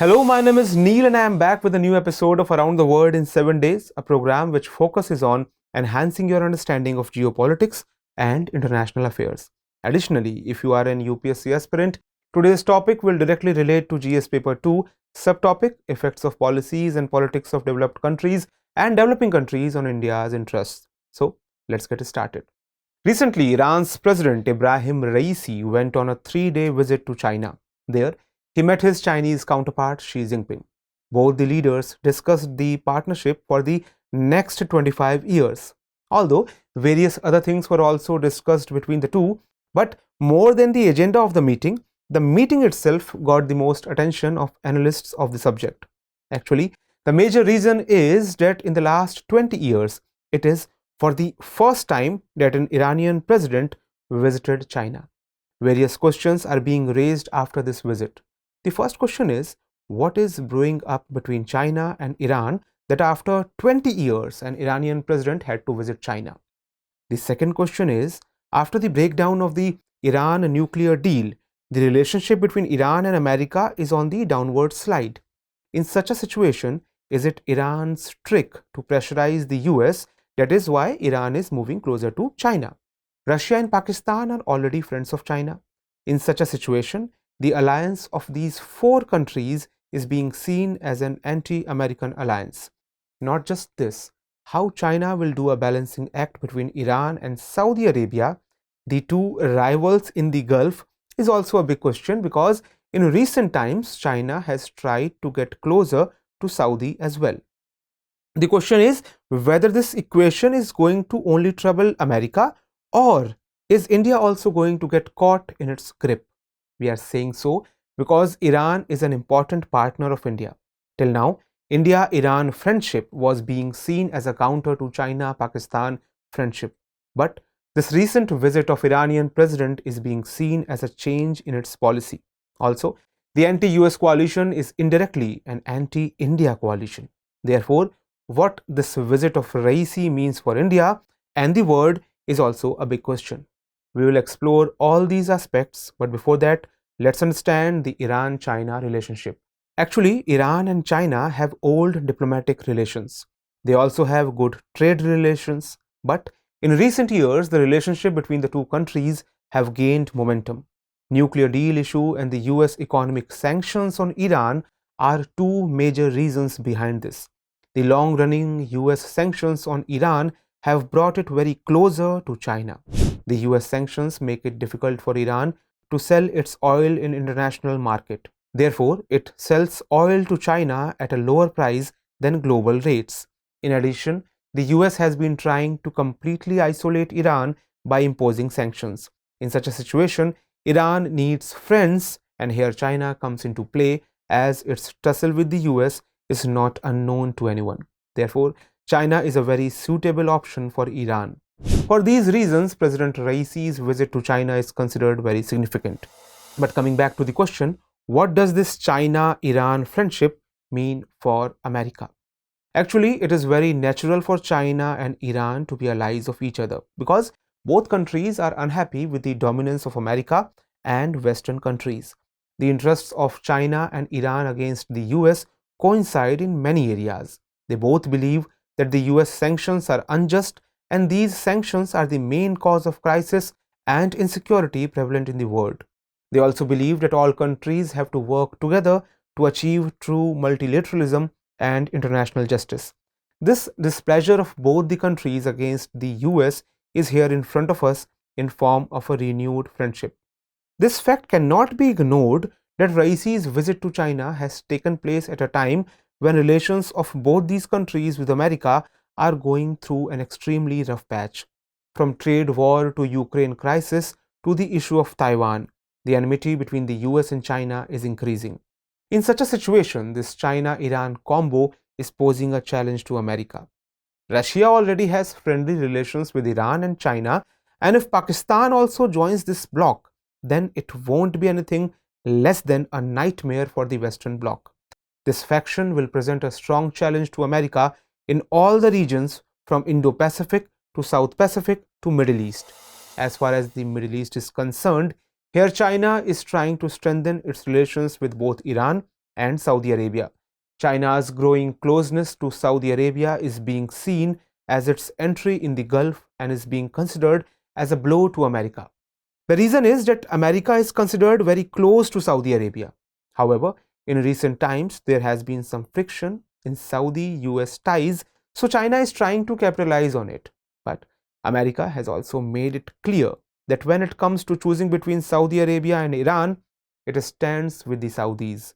Hello, my name is Neil and I am back with a new episode of Around the World in 7 Days, a program which focuses on enhancing your understanding of geopolitics and international affairs. Additionally, if you are an UPSC aspirant, today's topic will directly relate to GS Paper 2, subtopic Effects of Policies and Politics of Developed Countries and Developing Countries on India's Interests. So, let's get started. Recently, Iran's President Ibrahim Raisi went on a 3-day visit to China. There, he met his Chinese counterpart Xi Jinping. Both the leaders discussed the partnership for the next 25 years. Although various other things were also discussed between the two, but more than the agenda of the meeting itself got the most attention of analysts of the subject. Actually, the major reason is that in the last 20 years, it is for the first time that an Iranian president visited China. Various questions are being raised after this visit. The first question is, what is brewing up between China and Iran that after 20 years an Iranian president had to visit China? The second question is, after the breakdown of the Iran nuclear deal, the relationship between Iran and America is on the downward slide. In such a situation, is it Iran's trick to pressurize the US? That is why Iran is moving closer to China. Russia and Pakistan are already friends of China. In such a situation, the alliance of these four countries is being seen as an anti-American alliance. Not just this, how China will do a balancing act between Iran and Saudi Arabia, the two rivals in the Gulf, is also a big question because in recent times China has tried to get closer to Saudi as well. The question is whether this equation is going to only trouble America, or is India also going to get caught in its grip? We are saying so because Iran is an important partner of India. Till now, India-Iran friendship was being seen as a counter to China-Pakistan friendship. But this recent visit of Iranian president is being seen as a change in its policy. Also, the anti-US coalition is indirectly an anti-India coalition. Therefore, what this visit of Raisi means for India and the world is also a big question. We will explore all these aspects, but before that, let's understand the Iran-China relationship. Actually, Iran and China have old diplomatic relations. They also have good trade relations, but in recent years, the relationship between the two countries have gained momentum. Nuclear deal issue and the US economic sanctions on Iran are two major reasons behind this. The long-running US sanctions on Iran have brought it very closer to China. The US sanctions make it difficult for Iran to sell its oil in international market. Therefore, it sells oil to China at a lower price than global rates. In addition, the US has been trying to completely isolate Iran by imposing sanctions. In such a situation, Iran needs friends, and here China comes into play as its tussle with the US is not unknown to anyone. Therefore, China is a very suitable option for Iran. For these reasons, President Raisi's visit to China is considered very significant. But coming back to the question, what does this China-Iran friendship mean for America? Actually, it is very natural for China and Iran to be allies of each other because both countries are unhappy with the dominance of America and Western countries. The interests of China and Iran against the US coincide in many areas. They both believe that the US sanctions are unjust, and these sanctions are the main cause of crisis and insecurity prevalent in the world. They also believe that all countries have to work together to achieve true multilateralism and international justice. This displeasure of both the countries against the US is here in front of us in form of a renewed friendship. This fact cannot be ignored that Raisi's visit to China has taken place at a time when relations of both these countries with America are going through an extremely rough patch. From trade war to Ukraine crisis to the issue of Taiwan, the enmity between the US and China is increasing. In such a situation, this China-Iran combo is posing a challenge to America. Russia already has friendly relations with Iran and China, and if Pakistan also joins this bloc, then it won't be anything less than a nightmare for the Western bloc. This faction will present a strong challenge to America in all the regions from Indo-Pacific to South Pacific to Middle East. As far as the Middle East is concerned, here China is trying to strengthen its relations with both Iran and Saudi Arabia. China's growing closeness to Saudi Arabia is being seen as its entry in the Gulf and is being considered as a blow to America. The reason is that America is considered very close to Saudi Arabia. However, in recent times, there has been some friction in Saudi-US ties, so China is trying to capitalize on it. But America has also made it clear that when it comes to choosing between Saudi Arabia and Iran, it stands with the Saudis.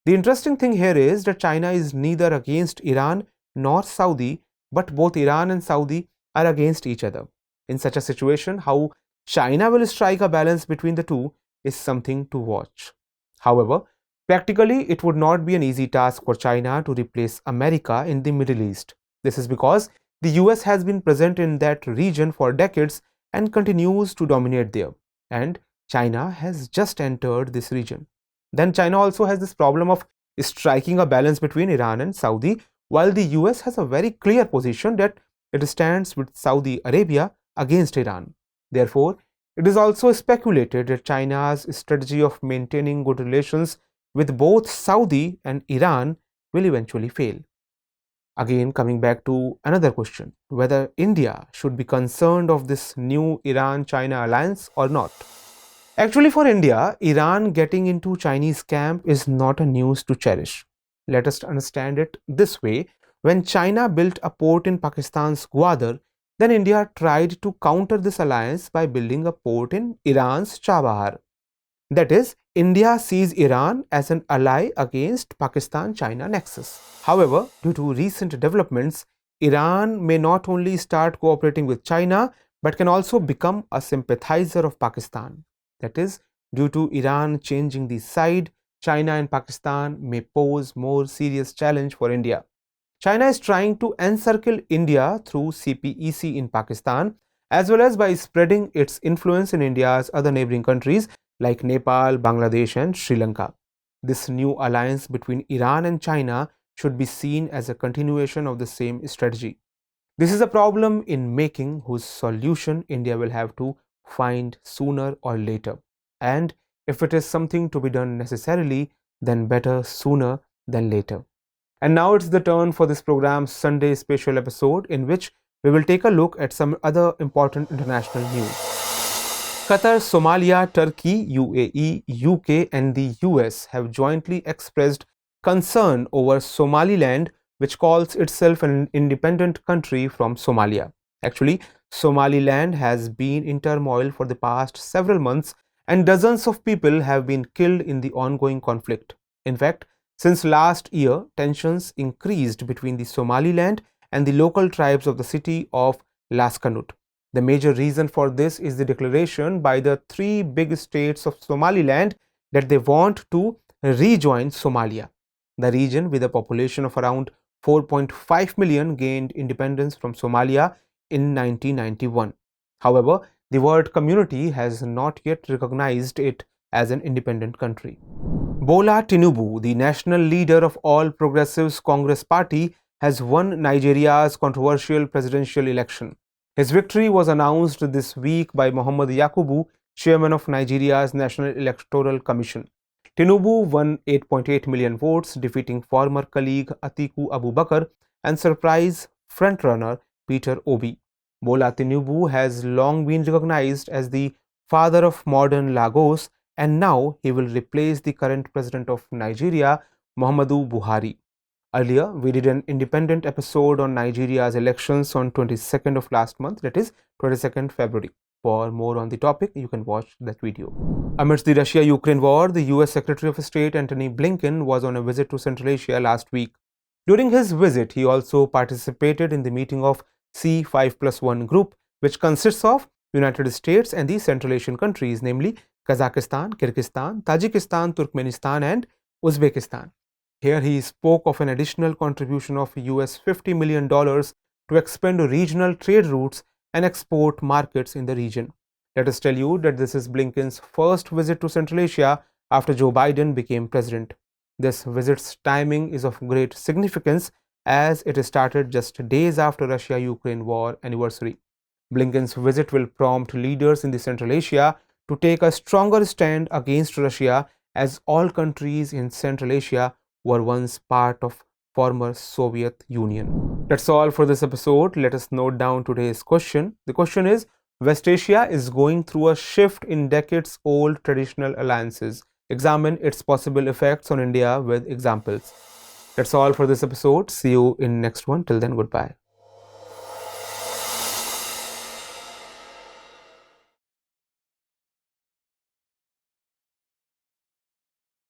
The interesting thing here is that China is neither against Iran nor Saudi, but both Iran and Saudi are against each other. In such a situation, how China will strike a balance between the two is something to watch. However, practically, it would not be an easy task for China to replace America in the Middle East. This is because the US has been present in that region for decades and continues to dominate there, and China has just entered this region. Then China also has this problem of striking a balance between Iran and Saudi, while the US has a very clear position that it stands with Saudi Arabia against Iran. Therefore, it is also speculated that China's strategy of maintaining good relations with both Saudi and Iran will eventually fail. Again, coming back to another question, whether India should be concerned of this new Iran-China alliance or not. Actually, for India, Iran getting into Chinese camp is not a news to cherish. Let us understand it this way. When China built a port in Pakistan's Gwadar, then India tried to counter this alliance by building a port in Iran's Chabahar. That is, India sees Iran as an ally against Pakistan-China nexus. However, due to recent developments, Iran may not only start cooperating with China, but can also become a sympathizer of Pakistan. That is, due to Iran changing the side, China and Pakistan may pose more serious challenge for India. China is trying to encircle India through CPEC in Pakistan, as well as by spreading its influence in India's other neighboring countries like Nepal, Bangladesh and Sri Lanka. This new alliance between Iran and China should be seen as a continuation of the same strategy. This is a problem in making whose solution India will have to find sooner or later. And if it is something to be done necessarily, then better sooner than later. And now it's the turn for this program's Sunday special episode, in which we will take a look at some other important international news. Qatar, Somalia, Turkey, UAE, UK and the US have jointly expressed concern over Somaliland, which calls itself an independent country from Somalia. Actually, Somaliland has been in turmoil for the past several months and dozens of people have been killed in the ongoing conflict. In fact, since last year, tensions increased between the Somaliland and the local tribes of the city of Laskanut. The major reason for this is the declaration by the three big states of Somaliland that they want to rejoin Somalia. The region, with a population of around 4.5 million, gained independence from Somalia in 1991. However, the world community has not yet recognized it as an independent country. Bola Tinubu, the national leader of All Progressives Congress Party, has won Nigeria's controversial presidential election. His victory was announced this week by Muhammadu Yakubu, chairman of Nigeria's National Electoral Commission. Tinubu won 8.8 million votes, defeating former colleague Atiku Abubakar and surprise frontrunner Peter Obi. Bola Tinubu has long been recognized as the father of modern Lagos, and now he will replace the current president of Nigeria, Muhammadu Buhari. Earlier, we did an independent episode on Nigeria's elections on 22nd of last month, that is 22nd February. For more on the topic, you can watch that video. Amidst the Russia-Ukraine war, the US Secretary of State Antony Blinken was on a visit to Central Asia last week. During his visit, he also participated in the meeting of C5+1 group, which consists of United States and the Central Asian countries, namely Kazakhstan, Kyrgyzstan, Tajikistan, Turkmenistan and Uzbekistan. Here he spoke of an additional contribution of US $50 million to expand regional trade routes and export markets in the region. Let us tell you that this is Blinken's first visit to Central Asia after Joe Biden became president. This visit's timing is of great significance as it started just days after Russia-Ukraine war anniversary. Blinken's visit will prompt leaders in the Central Asia to take a stronger stand against Russia as all countries in Central Asia were once part of former Soviet Union. That's all for this episode. Let us note down today's question. The question is, West Asia is going through a shift in decades-old traditional alliances. Examine its possible effects on India with examples. That's all for this episode. See you in next one. Till then, goodbye.